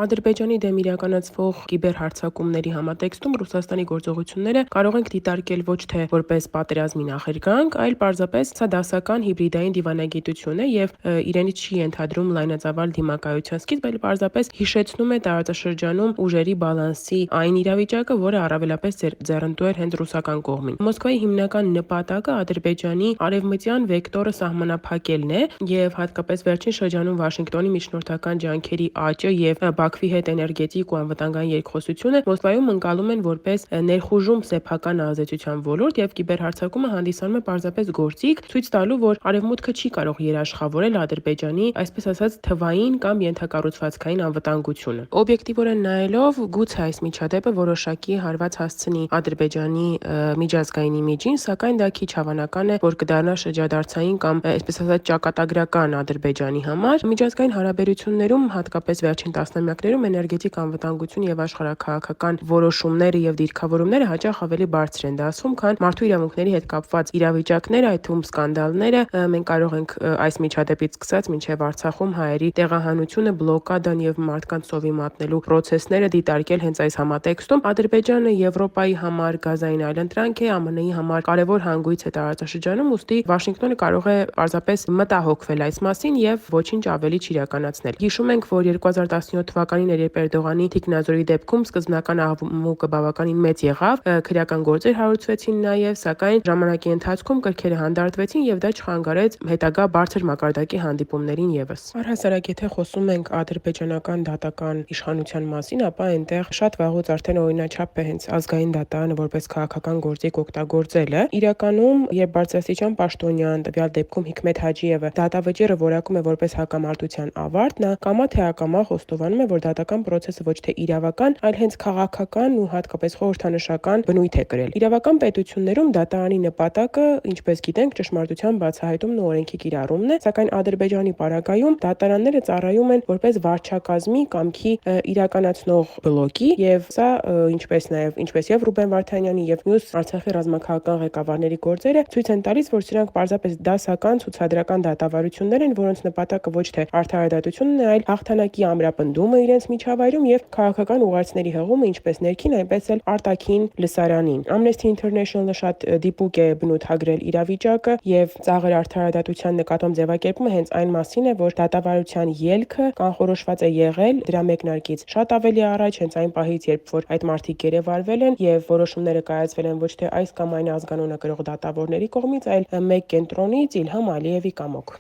Ադրբեջանի դեմ իրականացվող կիբերհարձակումների համատեքստում Ռուսաստանի գործողությունները կարող ենք դիտարկել ոչ թե որպես պատերազմի նախերգանք, այլ պարզապես սա դասական հիբրիդային դիվանագիտություն է եւ իրենից չի ենթադրում լայնածավալ դիմակայության սկիզբ, այլ պարզապես հիշեցնում է տարածաշրջանում ուժերի բալանսի այն իրավիճակը, որը առավելապես ձեռնտու էր հենց ռուսական կողմին։ Մոսկվայի հիմնական նպատակը Ադրբեջանի արևմտյան վեկտորը սահմանափակելն է եւ հատկապես վերջին շրջանում Վաշինգտոնի միջնորդական ջանքերի աճը եւ Բաքվի հետ էներգետիկ ու անվտանգային երկխոսությունը Մոսկվայում ընկալում են որպես ներխուժում սեփական ազդեցության ոլորտ եւ կիբերհարձակումը հանդիսանում է պարզապես գործիք, ցույց տալու, որ Արևմուտքը չի կարող երաշխավորել Ադրբեջանի, այսպես ասած, թվային կամ ենթակառուցվածքային անվտանգությունը։ Օբյեկտիվորեն նայելով, գուցե այս միջադեպը որոշակի հարված հասցնի Ադրբեջանի միջազգային իմիջին, սակայն դա քիչ հավանական է, որ կդառնա շրջադարձային կամ այսպես ասած ճակատագրական Ադրբեջանի համար։ Միջազգային հարաբերություններում, հատկապես վերջին տասնամյակներում էներգետիկ անվտանգություն եւ աշխարհաքաղաքական որոշումները եւ դիրքավորումները հաճախ ավելի բարձր են դասվում, քան մարդու իրավունքների հետ կապված իրավիճակները, այդ թվում սկանդալները։ Մենք կարող ենք այս միջադեպից սկսած մինչև Արցախում հայերի տեղահանությունը, բլոկադան եւ մարդկանց ծովի մատնելու պրոցեսները դիտարկել հենց այս համատեքստում։ Ադրբեջանը Եվրոպայի համար գազային այլընտրանք է, ԱՄՆ-ի համար կարևոր հանգույց է տարածաշրջանում, ուստի Վաշինգտոնը կարող է պարզապես մտահոգվել այս մասին եւ ոչինչ ավելի չիրականացնել։ Հիշում ենք, որ 2017 թվականին երբ Էրդողանի թիկնազորի դեպքում սկզբնական աղմուկը բավականին մեծ եղավ, քրեական գործեր հարուցվեցին նաեւ, սակայն ժամանակի ընթացքում կրքերը հանդարտվեցին եւ դա չխանգարեց հետագա բարձր մակարդակի հանդիպումներին եւս։ Առհասարակ, եթե խոսում ենք ադրբեջանական դատական իշխանության մասին, ապա այնտեղ շատ վաղուց արդեն օրինաչափ է հենց ազգային դատարանը որպես քաղաքական գործիք օգտագործելը։ Իրականում, երբ բարձրաստիճան պաշտոնյան, տվյալ դեպքում Հիկմետ Հաջիևը դատավճիռը որակում է որպես հակամարտության ավարտ, նա կամա թե ակամա խոստովանում է, որ դատական process-ը ոչ թե իրավական, այլ հենց քաղաքական ու հատկապես խորհրդանշական բնույթ է կրել։ Իրավական պետություններում դատարանի նպատակը, ինչպես գիտենք, ճշմարտության բացահայտումն ու օրենքի կիրառումն է, սակայն Ադրբեջանի պարագայում դատարանները ծառայում են որպես վարչակազմի կամքի իրականացնող բլոկի եւ սա ինչպես եւ Ռուբեն Վարդանյանի եւ մյուս Արցախի ռազմաքաղաքական ղեկավարների գործերը ցույց են տալիս, որ սրանք պարզապես դասական ցուցադրական դատավարություններ են, որոնց նպատակը ոչ թե արդարադատությունն է, այլ հաղթանակի ամրապնդումը իրենց միջավայրում եւ քաղաքական ուղերձների հղումը ինչպես ներքին, այնպես էլ արտաքին լսարանին։ Amnesty International-ը շատ դիպուկ է բնութագրել իրավիճակը եւ ծաղր արդարադատության նկատմամբ ձևակերպումը հենց այն մասին է, որ դատավարության ելքը կանխորոշված է եղել դրա մեկնարկից շատ ավելի առաջ, հենց այն պահից, երբ որ այդ մարդիկ գերեվարվել են եւ որոշումները կայացվել են ոչ թե այս կամ այն ազգանունը կրող դատավորների կողմից, այլ մեկ կենտրոնից՝ Իլհամ Ալիևի կամոք։